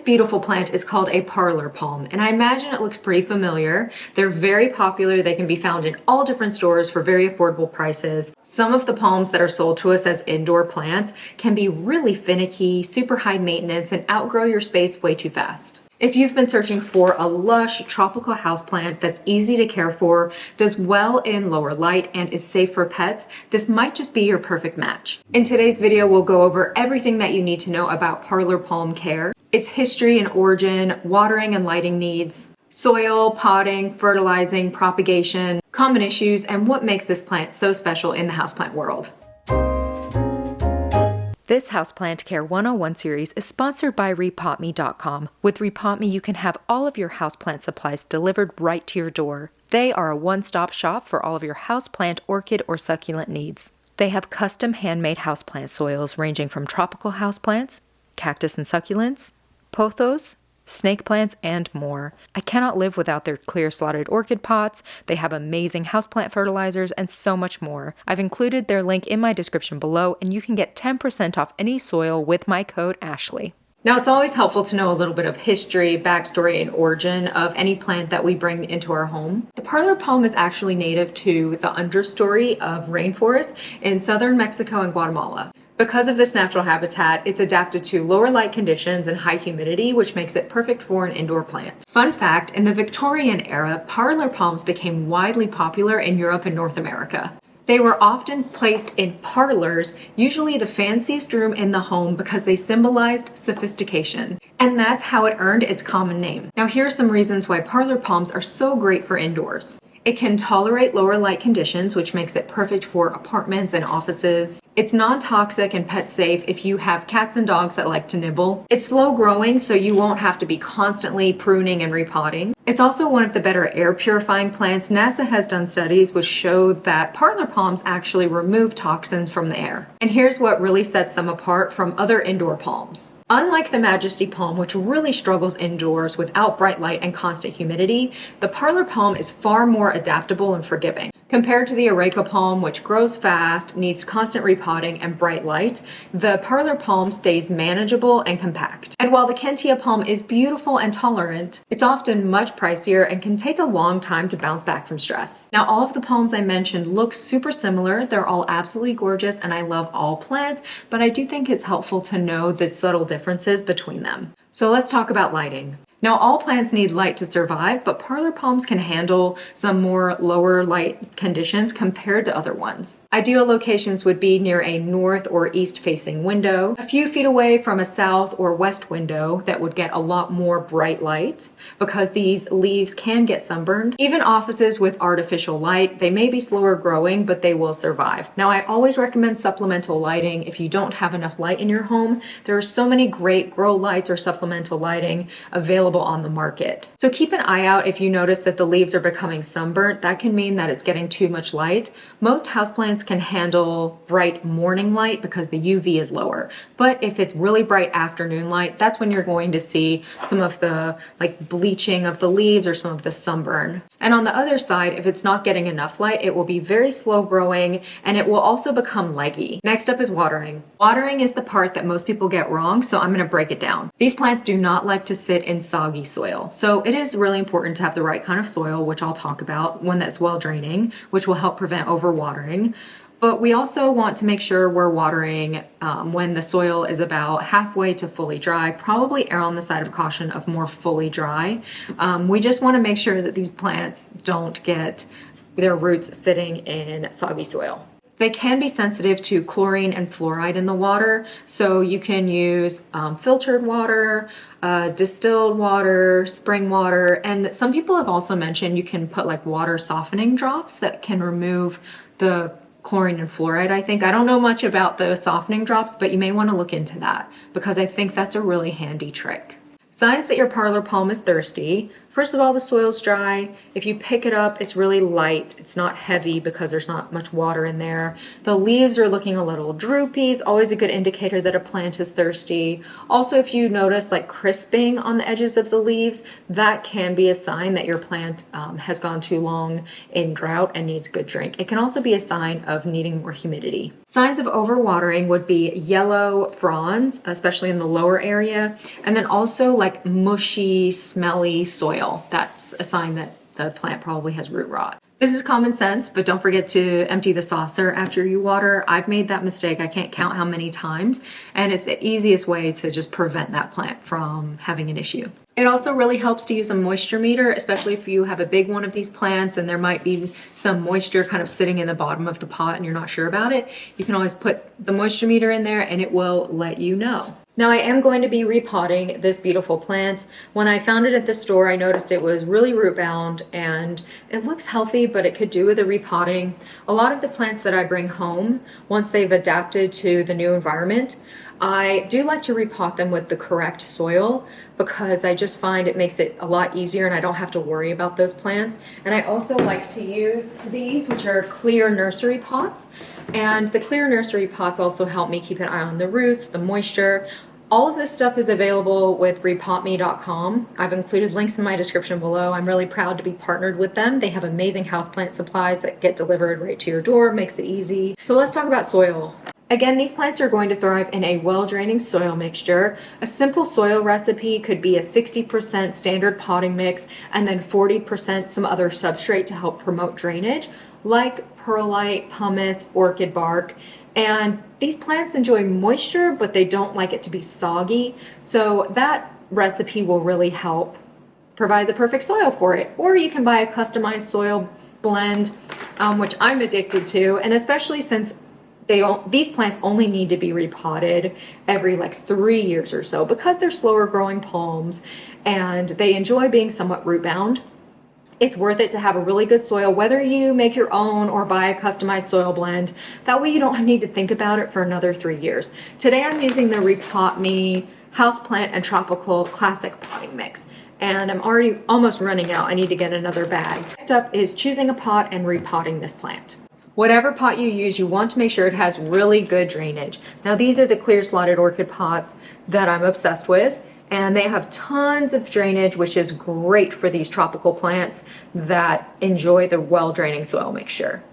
beautiful plant is called a Parlor Palm, and I imagine it looks pretty familiar. They're very popular. They can be found in all different stores for very affordable prices. Some of the palms that are sold to us as indoor plants can be really finicky, super high maintenance, and outgrow your space way too fast. If you've been searching for a lush tropical houseplant that's easy to care for, does well in lower light, and is safe for pets, this might just be your perfect match. In today's video, we'll go over everything that you need to know about Parlor Palm care, its history and origin, watering and lighting needs, soil, potting, fertilizing, propagation, common issues, and what makes this plant so special in the houseplant world. This Houseplant Care 101 series is sponsored by RepotMe.com. With RepotMe, you can have all of your houseplant supplies delivered right to your door. They are a one-stop shop for all of your houseplant, orchid, or succulent needs. They have custom handmade houseplant soils ranging from tropical houseplants, cactus and succulents, pothos, snake plants, and more. I cannot live without their clear slotted orchid pots. They have amazing houseplant fertilizers and so much more. I've included their link in my description below, and you can get 10% off any soil with my code Ashley. Now, it's always helpful to know a little bit of history, backstory, and origin of any plant that we bring into our home. The Parlor Palm is actually native to the understory of rainforests in southern Mexico and Guatemala. Because of this natural habitat, it's adapted to lower light conditions and high humidity, which makes it perfect for an indoor plant. Fun fact, in the Victorian era, parlor palms became widely popular in Europe and North America. They were often placed in parlors, usually the fanciest room in the home, because they symbolized sophistication. And that's how it earned its common name. Now, here are some reasons why parlor palms are so great for indoors. It can tolerate lower light conditions, which makes it perfect for apartments and offices. It's non-toxic and pet safe if you have cats and dogs that like to nibble. It's slow growing, so you won't have to be constantly pruning and repotting. It's also one of the better air purifying plants. NASA has done studies which showed that parlor palms actually remove toxins from the air. And here's what really sets them apart from other indoor palms. Unlike the Majesty Palm, which really struggles indoors without bright light and constant humidity, the Parlor Palm is far more adaptable and forgiving. Compared to the Areca Palm, which grows fast, needs constant repotting and bright light, the Parlor Palm stays manageable and compact. And while the Kentia Palm is beautiful and tolerant, it's often much pricier and can take a long time to bounce back from stress. Now, all of the palms I mentioned look super similar. They're all absolutely gorgeous, and I love all plants, but I do think it's helpful to know the subtle differences between them. So let's talk about lighting. Now, all plants need light to survive, but parlor palms can handle some more lower light conditions compared to other ones. Ideal locations would be near a north or east facing window, a few feet away from a south or west window that would get a lot more bright light because these leaves can get sunburned. Even offices with artificial light, they may be slower growing, but they will survive. Now, I always recommend supplemental lighting if you don't have enough light in your home. There are so many great grow lights or supplemental lighting available on the market. So keep an eye out if you notice that the leaves are becoming sunburnt. That can mean that it's getting too much light. Most houseplants can handle bright morning light because the UV is lower. But if it's really bright afternoon light, that's when you're going to see some of the bleaching of the leaves or some of the sunburn. And on the other side, if it's not getting enough light, it will be very slow growing and it will also become leggy. Next up is watering. Watering is the part that most people get wrong, so I'm going to break it down. These plants do not like to sit in soggy soil. So it is really important to have the right kind of soil, which I'll talk about, one that's well draining, which will help prevent overwatering. But we also want to make sure we're watering when the soil is about halfway to fully dry. Probably err on the side of caution of more fully dry. We just want to make sure that these plants don't get their roots sitting in soggy soil. They can be sensitive to chlorine and fluoride in the water, so you can use filtered water, distilled water, spring water, and some people have also mentioned you can put like water softening drops that can remove the chlorine and fluoride. I don't know much about the softening drops, but you may want to look into that because I think that's a really handy trick. Signs that your parlor palm is thirsty: First of all, the soil's dry. If you pick it up, it's really light. It's not heavy because there's not much water in there. The leaves are looking a little droopy. It's always a good indicator that a plant is thirsty. Also, if you notice like crisping on the edges of the leaves, that can be a sign that your plant has gone too long in drought and needs a good drink. It can also be a sign of needing more humidity. Signs of overwatering would be yellow fronds, especially in the lower area, and then also like mushy, smelly soil. That's a sign that the plant probably has root rot. This is common sense, but don't forget to empty the saucer after you water. I've made that mistake. I can't count how many times, and it's the easiest way to just prevent that plant from having an issue. It also really helps to use a moisture meter, especially if you have a big one of these plants and there might be some moisture kind of sitting in the bottom of the pot and you're not sure about it. You can always put the moisture meter in there and it will let you know. Now I am going to be repotting this beautiful plant. When I found it at the store, I noticed it was really root bound and it looks healthy, but it could do with a repotting. A lot of the plants that I bring home, once they've adapted to the new environment, I do like to repot them with the correct soil because I just find it makes it a lot easier and I don't have to worry about those plants. And I also like to use these, which are clear nursery pots. And the clear nursery pots also help me keep an eye on the roots, the moisture. All of this stuff is available with repotme.com. I've included links in my description below. I'm really proud to be partnered with them. They have amazing houseplant supplies that get delivered right to your door, makes it easy. So let's talk about soil. Again, these plants are going to thrive in a well-draining soil mixture. A simple soil recipe could be a 60% standard potting mix and then 40% some other substrate to help promote drainage, like perlite, pumice, orchid bark. And these plants enjoy moisture, but they don't like it to be soggy. So that recipe will really help provide the perfect soil for it. Or you can buy a customized soil blend, which I'm addicted to, and especially since these plants only need to be repotted every like 3 years or so because they're slower growing palms and they enjoy being somewhat root bound. It's worth it to have a really good soil, whether you make your own or buy a customized soil blend. That way you don't need to think about it for another 3 years. Today I'm using the Repot Me Houseplant and Tropical Classic Potting Mix. And I'm already almost running out. I need to get another bag. Next up is choosing a pot and repotting this plant. Whatever pot you use, you want to make sure it has really good drainage. Now these are the clear slotted orchid pots that I'm obsessed with, and they have tons of drainage, which is great for these tropical plants that enjoy the well-draining soil mixture.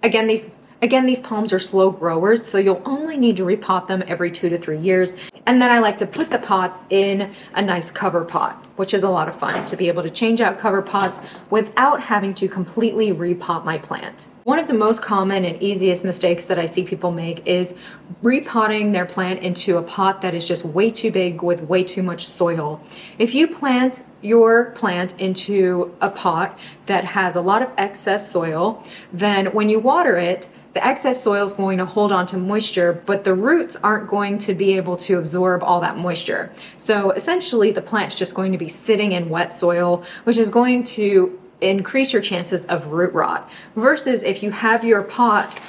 Again, these palms are slow growers, so you'll only need to repot them every 2 to 3 years. And then I like to put the pots in a nice cover pot, which is a lot of fun to be able to change out cover pots without having to completely repot my plant. One of the most common and easiest mistakes that I see people make is repotting their plant into a pot that is just way too big with way too much soil. If you plant your plant into a pot that has a lot of excess soil, then when you water it, the excess soil is going to hold on to moisture, but the roots aren't going to be able to absorb all that moisture. So essentially the plant's just going to be sitting in wet soil, which is going to increase your chances of root rot. Versus if you have your pot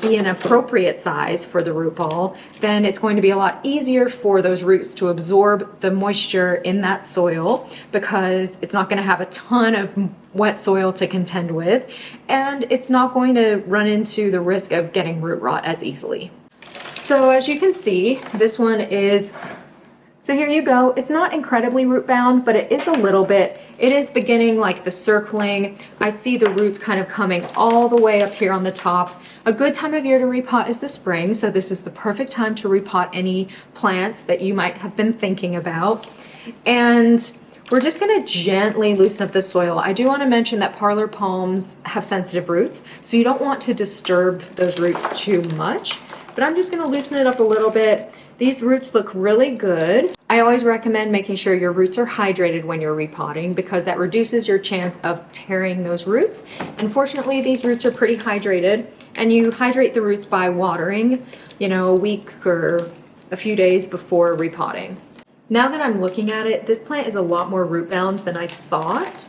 be an appropriate size for the root ball, then it's going to be a lot easier for those roots to absorb the moisture in that soil because it's not going to have a ton of wet soil to contend with, and it's not going to run into the risk of getting root rot as easily. So as you can see, this one is, so here you go. It's not incredibly root bound, but it is a little bit. It is beginning like the circling. I see the roots kind of coming all the way up here on the top. A good time of year to repot is the spring, so this is the perfect time to repot any plants that you might have been thinking about. And we're just gonna gently loosen up the soil. I do wanna mention that Parlor Palms have sensitive roots, so you don't want to disturb those roots too much, but I'm just gonna loosen it up a little bit. These roots look really good. I always recommend making sure your roots are hydrated when you're repotting because that reduces your chance of tearing those roots. Unfortunately, these roots are pretty hydrated, and you hydrate the roots by watering, a week or a few days before repotting. Now that I'm looking at it, this plant is a lot more root bound than I thought.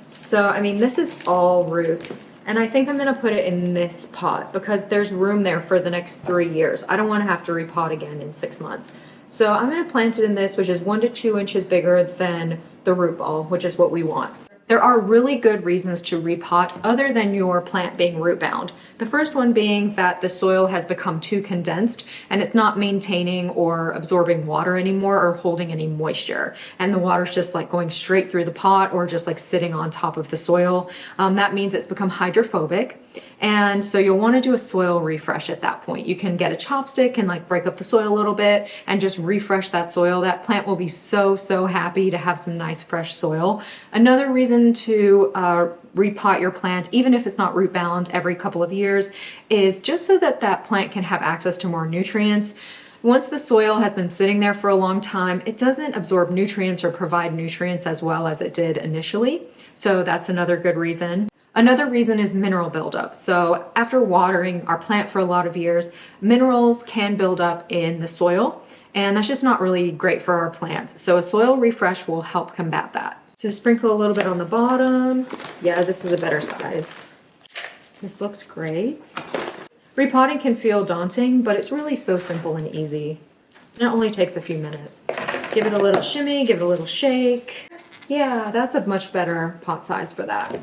So, I mean, this is all roots. And I think I'm gonna put it in this pot because there's room there for the next 3 years. I don't wanna have to repot again in 6 months. So I'm going to plant it in this, which is 1 to 2 inches bigger than the root ball, which is what we want. There are really good reasons to repot other than your plant being root bound. The first one being that the soil has become too condensed and it's not maintaining or absorbing water anymore or holding any moisture. And the water's just like going straight through the pot or just like sitting on top of the soil. That means it's become hydrophobic. And so you'll want to do a soil refresh at that point. You can get a chopstick and like break up the soil a little bit and just refresh that soil. That plant will be so happy to have some nice fresh soil. Another reason to repot your plant, even if it's not root bound every couple of years, is just so that that plant can have access to more nutrients. Once the soil has been sitting there for a long time, it doesn't absorb nutrients or provide nutrients as well as it did initially. So that's another good reason. Another reason is mineral buildup. So after watering our plant for a lot of years, minerals can build up in the soil, and that's just not really great for our plants. So a soil refresh will help combat that. So sprinkle a little bit on the bottom. Yeah, this is a better size. This looks great. Repotting can feel daunting, but it's really so simple and easy. And it only takes a few minutes. Give it a little shimmy, give it a little shake. Yeah, that's a much better pot size for that.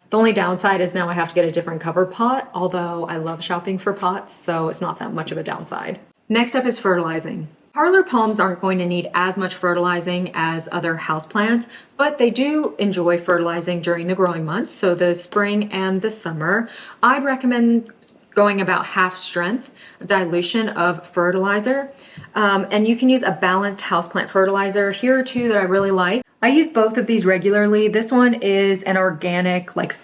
The only downside is now I have to get a different cover pot, although I love shopping for pots, so it's not that much of a downside. Next up is fertilizing. Parlor palms aren't going to need as much fertilizing as other houseplants, but they do enjoy fertilizing during the growing months, so the spring and the summer. I'd recommend going about half strength dilution of fertilizer, and you can use a balanced houseplant fertilizer. Here are two that I really like. I use both of these regularly. This one is an organic, like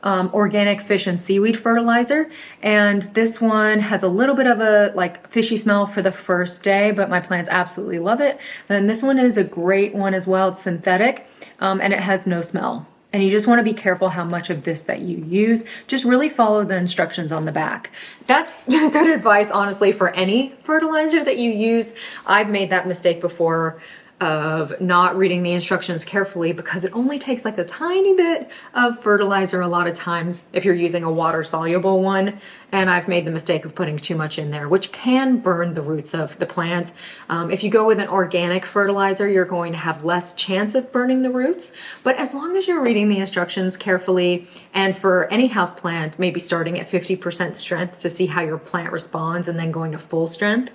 organic fish and seaweed fertilizer. And this one has a little bit of a like fishy smell for the first day, but my plants absolutely love it. And then this one is a great one as well. It's synthetic, and it has no smell. And you just want to be careful how much of this that you use. Just really follow the instructions on the back. That's good advice, honestly, for any fertilizer that you use. I've made that mistake before of not reading the instructions carefully because it only takes like a tiny bit of fertilizer a lot of times if you're using a water soluble one. And I've made the mistake of putting too much in there, which can burn the roots of the plant. If you go with an organic fertilizer, you're going to have less chance of burning the roots. But as long as you're reading the instructions carefully, and for any house plant, maybe starting at 50% strength to see how your plant responds and then going to full strength,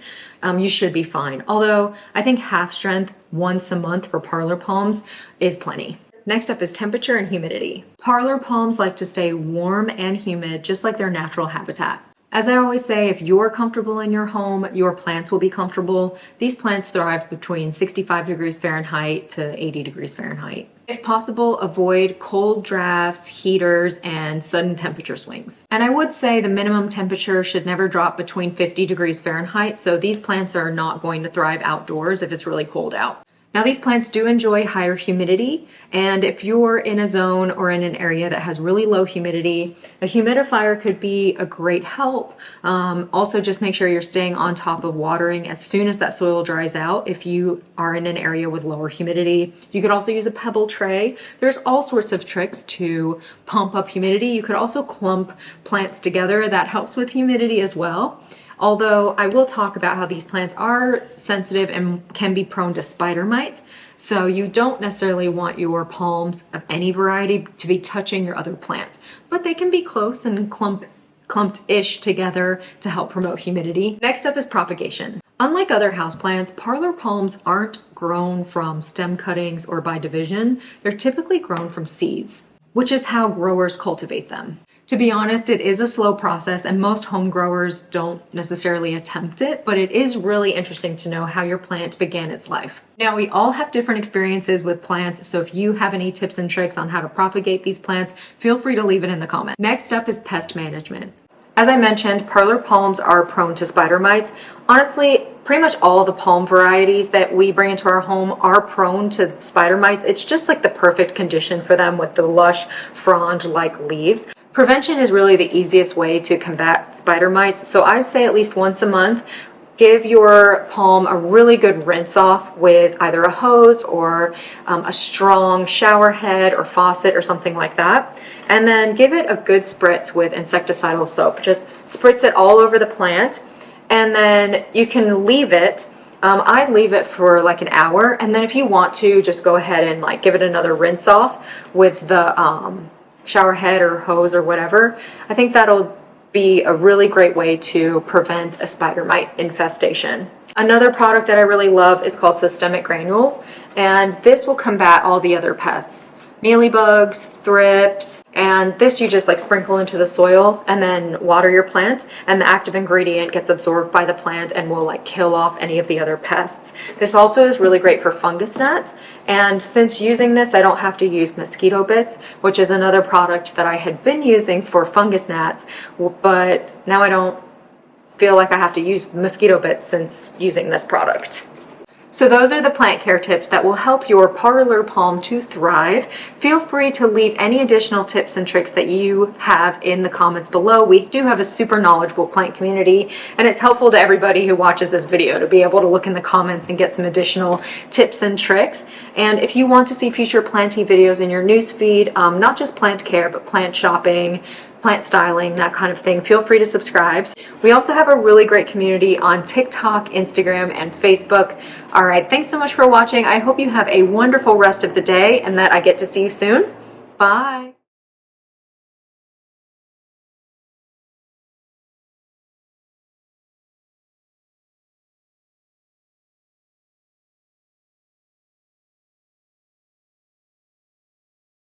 you should be fine. Although I think half strength once a month for parlor palms is plenty. Next up is temperature and humidity. Parlor palms like to stay warm and humid, just like their natural habitat. As I always say, if you're comfortable in your home, your plants will be comfortable. These plants thrive between 65 degrees Fahrenheit to 80 degrees Fahrenheit. If possible, avoid cold drafts, heaters, and sudden temperature swings. And I would say the minimum temperature should never drop between 50 degrees Fahrenheit, so these plants are not going to thrive outdoors if it's really cold out. Now these plants do enjoy higher humidity, and if you're in a zone or in an area that has really low humidity, a humidifier could be a great help. Also just make sure you're staying on top of watering as soon as that soil dries out if you are in an area with lower humidity. You could also use a pebble tray. There's all sorts of tricks to pump up humidity. You could also clump plants together. That helps with humidity as well. Although I will talk about how these plants are sensitive and can be prone to spider mites. So you don't necessarily want your palms of any variety to be touching your other plants, but they can be close and clumped-ish together to help promote humidity. Next up is propagation. Unlike other houseplants, parlor palms aren't grown from stem cuttings or by division. They're typically grown from seeds, which is how growers cultivate them. To be honest, it is a slow process and most home growers don't necessarily attempt it, but it is really interesting to know how your plant began its life. Now, we all have different experiences with plants, so if you have any tips and tricks on how to propagate these plants, feel free to leave it in the comments. Next up is pest management. As I mentioned, parlor palms are prone to spider mites. Honestly, pretty much all the palm varieties that we bring into our home are prone to spider mites. It's just like the perfect condition for them with the lush frond-like leaves. Prevention is really the easiest way to combat spider mites, so I'd say at least once a month, give your palm a really good rinse off with either a hose or a strong shower head or faucet or something like that. And then give it a good spritz with insecticidal soap. Just spritz it all over the plant, and then you can leave it I'd leave it for like an hour, and then if you want to, just go ahead and like give it another rinse off with the shower head or hose or whatever. I think that'll be a really great way to prevent a spider mite infestation. Another product that I really love is called Systemic Granules, and this will combat all the other pests. Mealybugs, thrips, and this you just like sprinkle into the soil and then water your plant, and the active ingredient gets absorbed by the plant and will like kill off any of the other pests. This also is really great for fungus gnats, and since using this I don't have to use mosquito bits, which is another product that I had been using for fungus gnats, but now I don't feel like I have to use mosquito bits since using this product. So those are the plant care tips that will help your Parlor Palm to thrive. Feel free to leave any additional tips and tricks that you have in the comments below. We do have a super knowledgeable plant community, and it's helpful to everybody who watches this video to be able to look in the comments and get some additional tips and tricks. And if you want to see future planty videos in your newsfeed, not just plant care, but plant shopping, plant styling, that kind of thing, feel free to subscribe. We also have a really great community on TikTok, Instagram, and Facebook. All right, thanks so much for watching. I hope you have a wonderful rest of the day and that I get to see you soon. Bye.